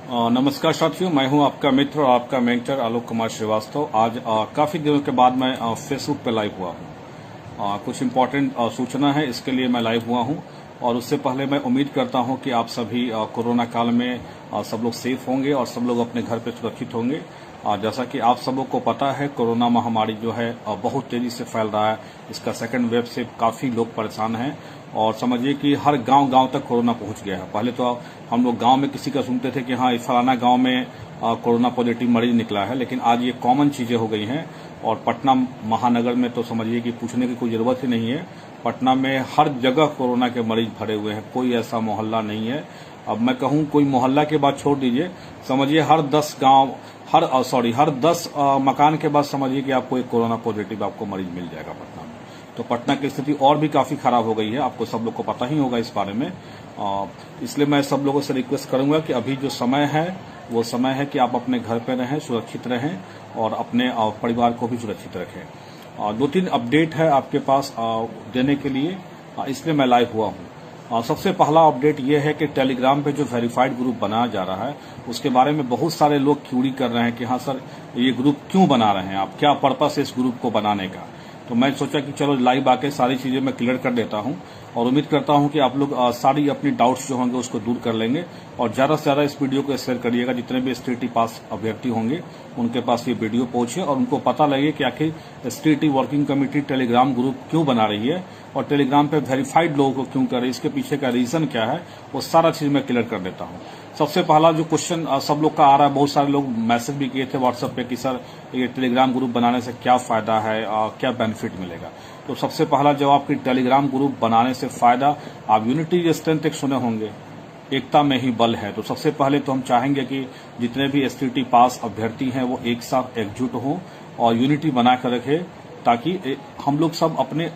नमस्कार साथियों, मैं हूं आपका मित्र और आपका मेंटर आलोक कुमार श्रीवास्तव। आज काफी दिनों के बाद मैं फेसबुक पे लाइव हुआ हूं। कुछ इम्पोर्टेंट सूचना है, इसके लिए मैं लाइव हुआ हूं। और उससे पहले मैं उम्मीद करता हूं कि आप सभी कोरोना काल में सब लोग सेफ होंगे और सब लोग अपने घर पे सुरक्षित होंगे। जैसा कि आप सबों को पता है, कोरोना महामारी जो है बहुत तेजी से फैल रहा है। इसका सेकंड वेव से काफी लोग परेशान हैं और समझिए कि हर गांव तक कोरोना पहुंच गया है। पहले तो हम लोग गांव में किसी का सुनते थे कि हाँ, फलाना गांव में कोरोना पॉजिटिव मरीज निकला है, लेकिन आज ये कॉमन चीजें हो गई हैं। और पटना महानगर में तो समझिए कि पूछने की कोई जरूरत ही नहीं है। पटना में हर जगह कोरोना के मरीज भरे हुए हैं, कोई ऐसा मोहल्ला नहीं है। अब मैं कहूं कोई मोहल्ला के बाद छोड़ दीजिए, समझिए हर 10 गांव हर 10 मकान के बाद समझिए कि आपको एक कोरोना पॉजिटिव आपको मरीज मिल जाएगा पटना में। तो पटना की स्थिति और भी काफी खराब हो गई है, आपको सब लोग को पता ही होगा इस बारे में। इसलिए मैं सब लोगों से रिक्वेस्ट करूंगा कि अभी जो समय है वो समय है कि आप अपने घर पे रहें, सुरक्षित रहें और अपने परिवार को भी सुरक्षित रखें। 2-3 अपडेट है आपके पास देने के लिए, इसलिए मैं लाइव हुआ हूं। सबसे पहला अपडेट ये है कि टेलीग्राम पे जो वेरीफाइड ग्रुप बनाया जा रहा है उसके बारे में बहुत सारे लोग क्यूरी कर रहे हैं कि हाँ सर, ये ग्रुप क्यों बना रहे हैं आप, क्या पर्पस है इस ग्रुप को बनाने का। तो मैं सोचा कि चलो लाइव आके सारी चीजें मैं क्लियर कर देता हूं और उम्मीद करता हूं कि आप लोग सारी अपनी डाउट्स जो होंगे उसको दूर कर लेंगे। और ज्यादा से ज्यादा इस वीडियो को शेयर करिएगा, जितने भी एसटीटी पास अभ्यर्थी होंगे उनके पास ये वीडियो पहुंचे और उनको पता लगे कि आखिर STT working committee Telegram group क्यों बना रही है और टेलीग्राम पे वेरीफाइड लोगों को क्यों कर रही है, इसके पीछे का रीजन क्या है, वो सारा चीज मैं क्लियर कर देता हूं। सबसे पहला जो क्वेश्चन सब लोग का आ रहा है, बहुत सारे लोग मैसेज भी किए थे व्हाट्सएप पे कि सर ये टेलीग्राम ग्रुप बनाने से क्या फायदा है, क्या बेनिफिट मिलेगा। तो सबसे पहला जवाब कि टेलीग्राम ग्रुप बनाने से फायदा, आप यूनिटी स्ट्रेंथ एक सुने होंगे, एकता में ही बल है। तो सबसे पहले तो हम चाहेंगे कि जितने भी एसटीटी पास अभ्यर्थी हैं वो एक साथ एकजुट हों और यूनिटी बनाकर रखें, ताकि हम लोग सब अपने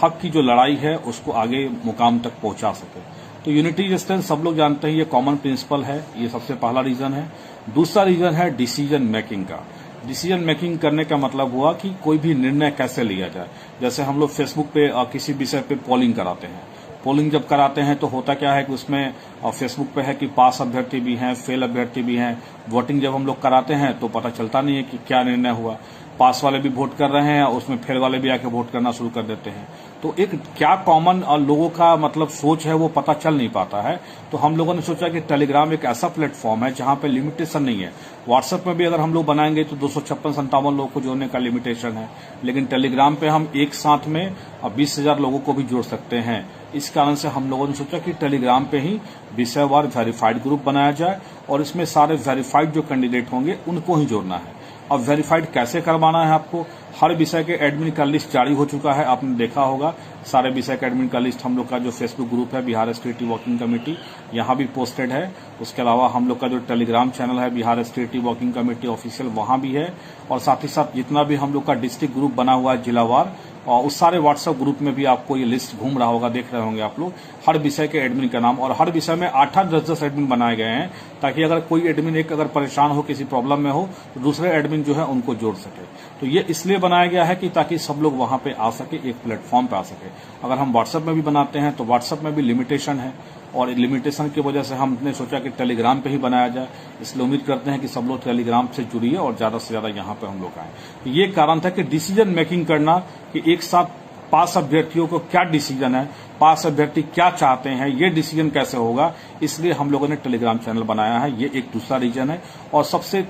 हक की जो लड़ाई है उसको आगे मुकाम तक पहुंचा सके। तो यूनिटी स्ट्रेंथ सब लोग जानते हैं, ये कॉमन प्रिंसिपल है, ये सबसे पहला रीजन है। दूसरा रीजन है डिसीजन मेकिंग का। डिसीजन मेकिंग करने का मतलब हुआ कि कोई भी निर्णय कैसे लिया जाए। जैसे हम लोग फेसबुक पे किसी विषय पे पोलिंग कराते हैं, पोलिंग जब कराते हैं तो होता क्या है कि उसमें फेसबुक पे है कि पास अभ्यर्थी भी हैं, फेल अभ्यर्थी भी हैं। वोटिंग जब हम लोग कराते हैं तो पता चलता नहीं है कि क्या निर्णय हुआ। पास वाले भी वोट कर रहे हैं, उसमें फेल वाले भी आके वोट करना शुरू कर देते हैं। तो एक क्या कॉमन लोगों का मतलब सोच है वो पता चल नहीं पाता है। तो हम लोगों ने सोचा कि टेलीग्राम एक ऐसा प्लेटफॉर्म है जहां पे लिमिटेशन नहीं है। व्हाट्सएप में भी अगर हम लोग बनाएंगे तो 256-57 लोगों को जोड़ने का लिमिटेशन है, लेकिन टेलीग्राम पे हम एक साथ में 20,000 लोगों को भी जोड़ सकते हैं। इस कारण से हम लोगों ने सोचा कि टेलीग्राम पे ही विषयवार वेरीफाइड ग्रुप बनाया जाए और इसमें सारे वेरीफाइड जो कैंडिडेट होंगे उनको ही जोड़ना है। अब वेरीफाइड कैसे करवाना है आपको, हर विषय के एडमिन का लिस्ट जारी हो चुका है, आपने देखा होगा। सारे विषय के एडमिन का लिस्ट हम लोग का जो फेसबुक ग्रुप है बिहार एसटीटी वर्किंग कमेटी, यहाँ भी पोस्टेड है। उसके अलावा हम लोग का जो टेलीग्राम चैनल है Bihar STT working committee official, वहां भी है। और साथ ही साथ जितना भी हम लोग का डिस्ट्रिक्ट ग्रुप बना हुआ है जिलावार, और उस सारे व्हाट्सएप ग्रुप में भी आपको ये लिस्ट घूम रहा होगा, देख रहे होंगे आप लोग हर विषय के एडमिन का नाम। और हर विषय में 8-8, 10-10 एडमिन बनाए गए हैं, ताकि अगर कोई एडमिन एक अगर परेशान हो, किसी प्रॉब्लम में हो, तो दूसरे एडमिन जो है उनको जोड़ सके। तो ये इसलिए बनाया गया है कि ताकि सब लोग वहां पे आ सके, एक प्लेटफॉर्म पे आ सके। अगर हम व्हाट्सएप में भी बनाते हैं तो व्हाट्सएप में भी लिमिटेशन है और लिमिटेशन की वजह से हमने सोचा कि टेलीग्राम पे ही बनाया जाए। इसलिए उम्मीद करते हैं कि सब लोग टेलीग्राम से जुड़िए और ज्यादा से ज्यादा यहाँ पे हम लोग आए। तो ये कारण था कि डिसीजन मेकिंग करना, कि एक साथ पास अभ्यर्थियों को क्या डिसीजन है, पास अभ्यर्थी क्या चाहते हैं, ये डिसीजन कैसे होगा, इसलिए हम लोगों ने टेलीग्राम चैनल बनाया है। ये एक दूसरा रीजन है। और सबसे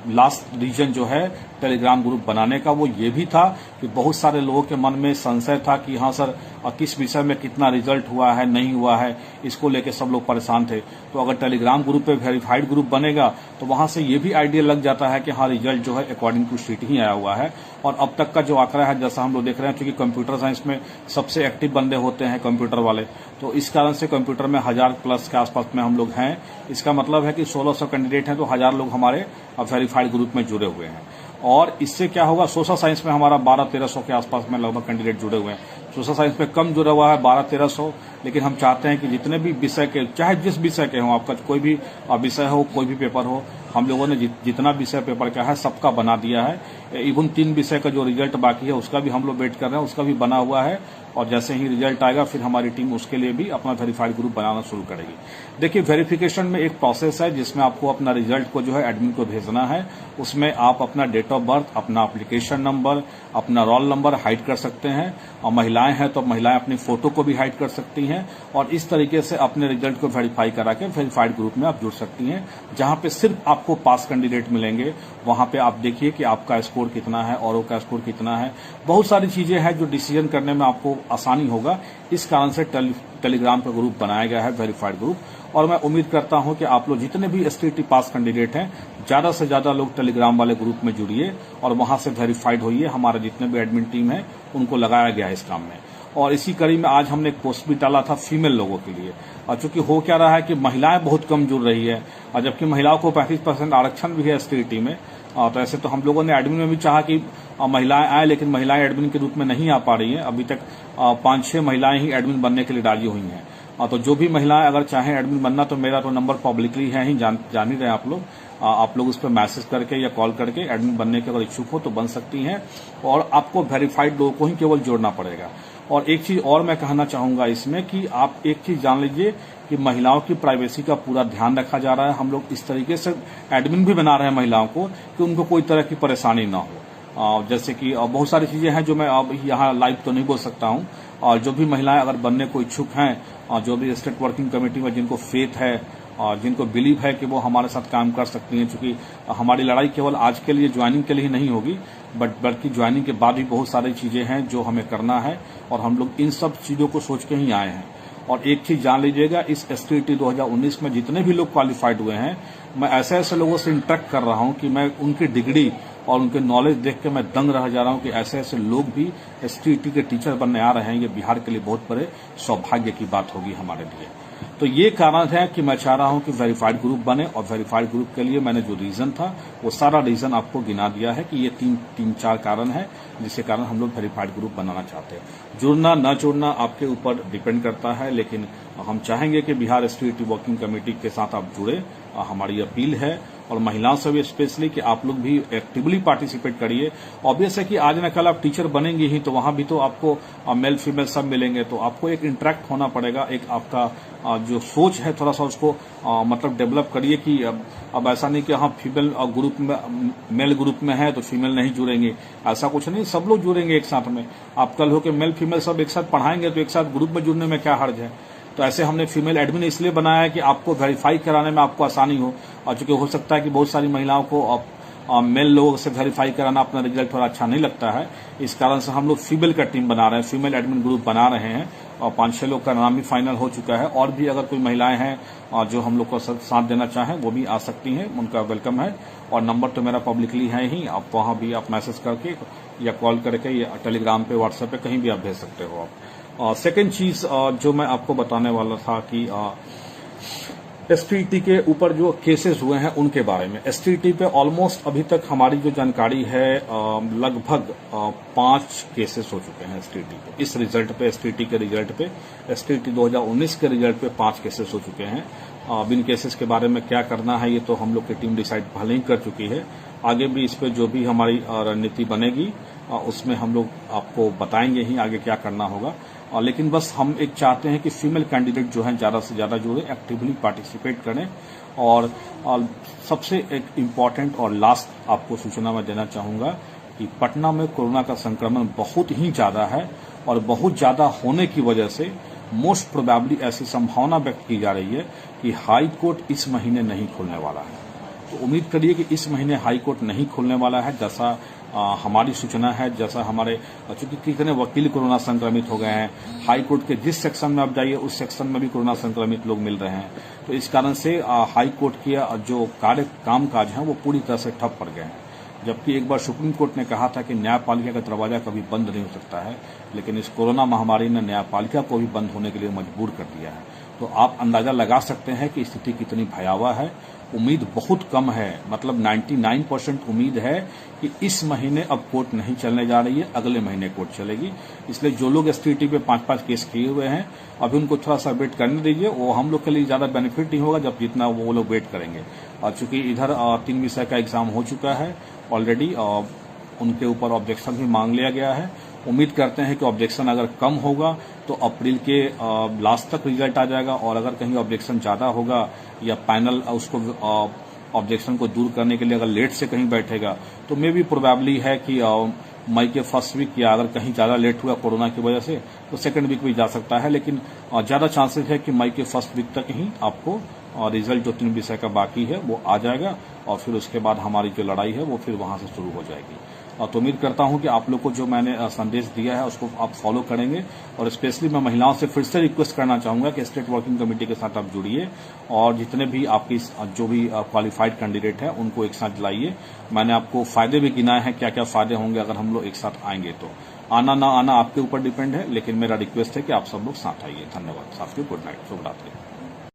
लास्ट रीजन जो है टेलीग्राम ग्रुप बनाने का, वो ये भी था कि बहुत सारे लोगों के मन में संशय था कि हाँ सर, किस विषय में कितना रिजल्ट हुआ है, नहीं हुआ है, इसको लेके सब लोग परेशान थे। तो अगर टेलीग्राम ग्रुप पे वेरीफाइड ग्रुप बनेगा तो वहां से ये भी आइडिया लग जाता है कि हाँ, रिजल्ट जो है अकॉर्डिंग टू शीट ही आया हुआ है। और अब तक का जो आंकड़ा है, जैसा हम लोग देख रहे हैं, क्योंकि कंप्यूटर साइंस में सबसे एक्टिव बंदे होते हैं कंप्यूटर वाले, तो इस कारण से कंप्यूटर में 1000+ के आसपास में हम लोग हैं। इसका मतलब है कि 1600 कैंडिडेट हैं तो 1000 लोग हमारे वेरीफाइड ग्रुप में जुड़े हुए हैं। और इससे क्या होगा, सोशल साइंस में हमारा 1200-1300 के आसपास में लगभग कैंडिडेट जुड़े हुए हैं। सोशल साइंस में कम जुड़ा हुआ है 1200-1300, लेकिन हम चाहते हैं कि जितने भी विषय के, चाहे जिस विषय के हों, आपका कोई भी विषय हो, कोई भी पेपर हो, हम लोगों ने जितना विषय पेपर का है सबका बना दिया है। इवन 3 विषय का जो रिजल्ट बाकी है उसका भी हम लोग वेट कर रहे हैं, उसका भी बना हुआ है। और जैसे ही रिजल्ट आएगा फिर हमारी टीम उसके लिए भी अपना वेरीफाइड ग्रुप बनाना शुरू करेगी। देखिए, वेरिफिकेशन में एक प्रोसेस है जिसमें आपको अपना रिजल्ट को जो है एडमिन को भेजना है। उसमें आप अपना डेट ऑफ बर्थ, अपना एप्लीकेशन नंबर, अपना रोल नंबर हाइड कर सकते हैं। और महिलाएं हैं तो महिलाएं अपनी फोटो को भी हाइड कर सकती हैं। और इस तरीके से अपने रिजल्ट को वेरीफाई करा के वेरीफाइड ग्रुप में आप जुड़ सकती हैं, जहां पे सिर्फ आपको पास कैंडिडेट मिलेंगे। वहां पे आप देखिए कि आपका स्कोर कितना है, औरों का स्कोर कितना है। बहुत सारी चीजें हैं जो डिसीजन करने में आपको आसानी होगा। इस कारण से टेलीग्राम पर ग्रुप बनाया गया है, वेरीफाइड ग्रुप। और मैं उम्मीद करता हूं कि आप लोग जितने भी एसटीटी पास कैंडिडेट हैं, ज्यादा से ज्यादा लोग टेलीग्राम वाले ग्रुप में जुड़िए और वहां से वेरीफाइड होइए। हमारे जितने भी एडमिन टीम है उनको लगाया गया है इस काम में। और इसी कड़ी में आज हमने एक पोस्ट भी डाला था फीमेल लोगों के लिए। और चूंकि हो क्या रहा है कि महिलाएं बहुत कम जुड़ रही है, और जबकि महिलाओं को 35% आरक्षण भी है एसटीटी में। तो ऐसे तो हम लोगों ने एडमिन में भी चाहा कि महिलाएं आए, लेकिन महिलाएं एडमिन के रूप में नहीं आ पा रही हैं। अभी तक 5-6 महिलाएं ही एडमिन बनने के लिए राजी हुई हैं। तो जो भी महिलाएं अगर चाहें एडमिन बनना, तो मेरा तो नंबर पब्लिकली है ही, जान ही रहे आप लोग उस पर मैसेज करके या कॉल करके एडमिन बनने के अगर इच्छुक हो तो बन सकती हैं। और आपको वेरीफाइड लोगों को ही केवल जोड़ना पड़ेगा। और एक चीज और मैं कहना चाहूंगा इसमें कि आप एक चीज जान लीजिए कि महिलाओं की प्राइवेसी का पूरा ध्यान रखा जा रहा है। हम लोग इस तरीके से एडमिन भी बना रहे हैं महिलाओं को कि उनको कोई तरह की परेशानी ना हो। जैसे कि बहुत सारी चीजें हैं जो मैं अब यहाँ लाइव तो नहीं बोल सकता हूँ। और जो भी महिलाएं अगर बनने को इच्छुक हैं, जो भी स्टेट वर्किंग कमेटी में जिनको फेथ है और जिनको बिलीव है कि वो हमारे साथ काम कर सकती हैं, क्योंकि हमारी लड़ाई केवल आज के लिए ज्वाइनिंग के लिए ही नहीं होगी, बल्कि ज्वाइनिंग के बाद भी बहुत सारी चीजें हैं जो हमें करना है। और हम लोग इन सब चीजों को सोच के ही आए हैं। और एक चीज जान लीजिएगा, इस एसटीटी 2019 में जितने भी लोग क्वालिफाइड हुए हैं, मैं ऐसे ऐसे लोगों से इंटरेक्ट कर रहा हूं कि मैं उनकी डिग्री और उनके नॉलेज देख के मैं दंग रह जा रहा हूं कि ऐसे ऐसे लोग भी एसटीटी के टीचर बनने आ रहे हैं। ये बिहार के लिए बहुत बड़े सौभाग्य की बात होगी हमारे लिए। तो ये कारण है कि मैं चाह रहा हूं कि वेरीफाइड ग्रुप बने। और वेरीफाइड ग्रुप के लिए मैंने जो रीजन था वो सारा रीजन आपको गिना दिया है कि ये 3-4 कारण है जिसके कारण हम लोग वेरीफाइड ग्रुप बनाना चाहते हैं। जुड़ना न जुड़ना आपके ऊपर डिपेंड करता है, लेकिन हम चाहेंगे कि बिहार एसटीटी वर्किंग कमेटी के साथ आप जुड़े। हमारी अपील है। और महिलाओं से भी स्पेशली कि आप लोग भी एक्टिवली पार्टिसिपेट करिए। ऑब्वियस है कि आज न कल आप टीचर बनेंगे ही, तो वहां भी तो आपको मेल फीमेल सब मिलेंगे, तो आपको एक इंटरेक्ट होना पड़ेगा। एक आपका जो सोच है थोड़ा सा उसको मतलब डेवलप करिए कि अब ऐसा नहीं कि हाँ फीमेल ग्रुप में मेल ग्रुप में है तो फीमेल नहीं जुड़ेंगे, ऐसा कुछ नहीं, सब लोग जुड़ेंगे एक साथ में। आप कल हो के मेल फीमेल सब एक साथ पढ़ाएंगे तो एक साथ ग्रुप में जुड़ने में क्या हर्ज है। तो ऐसे हमने फीमेल एडमिन इसलिए बनाया है कि आपको वेरीफाई कराने में आपको आसानी हो। और चूंकि हो सकता है कि बहुत सारी महिलाओं को मेल लोगों से वेरीफाई कराना अपना रिजल्ट थोड़ा अच्छा नहीं लगता है, इस कारण से हम लोग फीमेल का टीम बना रहे हैं, फीमेल एडमिन ग्रुप बना रहे हैं। और 5-6 लोग का नाम भी फाइनल हो चुका है। और भी अगर कोई महिलाएं हैं जो हम लोग को साथ देना चाहें वो भी आ सकती हैं, उनका वेलकम है। और नंबर तो मेरा पब्लिकली है ही, आप वहां भी आप मैसेज करके या कॉल करके या टेलीग्राम पे, व्हाट्सएप पे कहीं भी आप भेज सकते हो आप। सेकेंड चीज जो मैं आपको बताने वाला था कि एसटीटी के ऊपर जो केसेस हुए हैं उनके बारे में। एसटीटी पे ऑलमोस्ट अभी तक हमारी जो जानकारी है लगभग 5 केसेस हो चुके हैं एसटीटी पे। इस रिजल्ट पे, एसटीटी के रिजल्ट पे, एसटीटी 2019 के रिजल्ट पे 5 केसेस हो चुके हैं। अब इन केसेस के बारे में क्या करना है ये तो हम लोग की टीम डिसाइड भले ही कर चुकी है। आगे भी इस पे जो भी हमारी रणनीति बनेगी उसमें हम लोग आपको बताएंगे ही आगे क्या करना होगा। लेकिन बस हम एक चाहते हैं कि फीमेल कैंडिडेट जो हैं ज्यादा से ज्यादा जुड़े, एक्टिवली पार्टिसिपेट करें। और सबसे एक इम्पॉर्टेंट और लास्ट आपको सूचना मैं देना चाहूंगा कि पटना में कोरोना का संक्रमण बहुत ही ज्यादा है। और बहुत ज्यादा होने की वजह से मोस्ट प्रोबेबली ऐसी संभावना व्यक्त की जा रही है कि हाई कोर्ट इस महीने नहीं खुलने वाला है। तो उम्मीद करिए कि इस महीने हाई कोर्ट नहीं खुलने वाला है, जैसा हमारी सूचना है, जैसा हमारे चूंकि कितने वकील कोरोना संक्रमित हो गए हैं। हाई कोर्ट के जिस सेक्शन में आप जाइए उस सेक्शन में भी कोरोना संक्रमित लोग मिल रहे हैं। तो इस कारण से हाई कोर्ट के जो कामकाज हैं वो पूरी तरह से ठप पड़ गए हैं। जबकि एक बार सुप्रीम कोर्ट ने कहा था कि न्यायपालिका का दरवाजा कभी बंद नहीं हो सकता है, लेकिन इस कोरोना महामारी ने न्यायपालिका को भी बंद होने के लिए मजबूर कर दिया है। तो आप अंदाजा लगा सकते हैं कि स्थिति कितनी भयावह है। उम्मीद बहुत कम है, मतलब 99% उम्मीद है कि इस महीने अब कोर्ट नहीं चलने जा रही है, अगले महीने कोर्ट चलेगी। इसलिए जो लोग एसटीटी पे 5-5 केस किए हुए हैं, अभी उनको थोड़ा सा वेट करने दीजिए। वो हम लोग के लिए ज्यादा बेनिफिट नहीं होगा जब जितना वो लोग वेट करेंगे। और चूंकि इधर 3 विषय का एग्जाम हो चुका है ऑलरेडी, उनके ऊपर ऑब्जेक्शन भी मांग लिया गया है। उम्मीद करते हैं कि ऑब्जेक्शन अगर कम होगा तो अप्रैल के लास्ट तक रिजल्ट आ जाएगा, और अगर कहीं ऑब्जेक्शन ज्यादा होगा या पैनल उसको ऑब्जेक्शन को दूर करने के लिए अगर लेट से कहीं बैठेगा तो मे भी प्रोबेबली है कि मई के फर्स्ट वीक या अगर कहीं ज्यादा लेट हुआ कोरोना की वजह से तो सेकंड वीक भी जा सकता है। लेकिन ज्यादा चांसेस है कि मई के फर्स्ट वीक तक ही आपको रिजल्ट जो 3 विषय का बाकी है वो आ जाएगा, और फिर उसके बाद हमारी जो लड़ाई है वो फिर वहां से शुरू हो जाएगी। तो उम्मीद करता हूं कि आप लोग को जो मैंने संदेश दिया है उसको आप फॉलो करेंगे। और स्पेशली मैं महिलाओं से फिर से रिक्वेस्ट करना चाहूंगा कि स्टेट वर्किंग कमेटी के साथ आप जुड़िए, और जितने भी आपकी जो भी क्वालिफाइड कैंडिडेट है उनको एक साथ लाइए। मैंने आपको फायदे भी गिनाए हैं, क्या क्या फायदे होंगे अगर हम लोग एक साथ आएंगे। तो आना ना आना आपके ऊपर डिपेंड है, लेकिन मेरा रिक्वेस्ट है कि आप सब लोग साथ आइए। धन्यवाद। साथियों, गुड नाइट, शुभ रात्रि।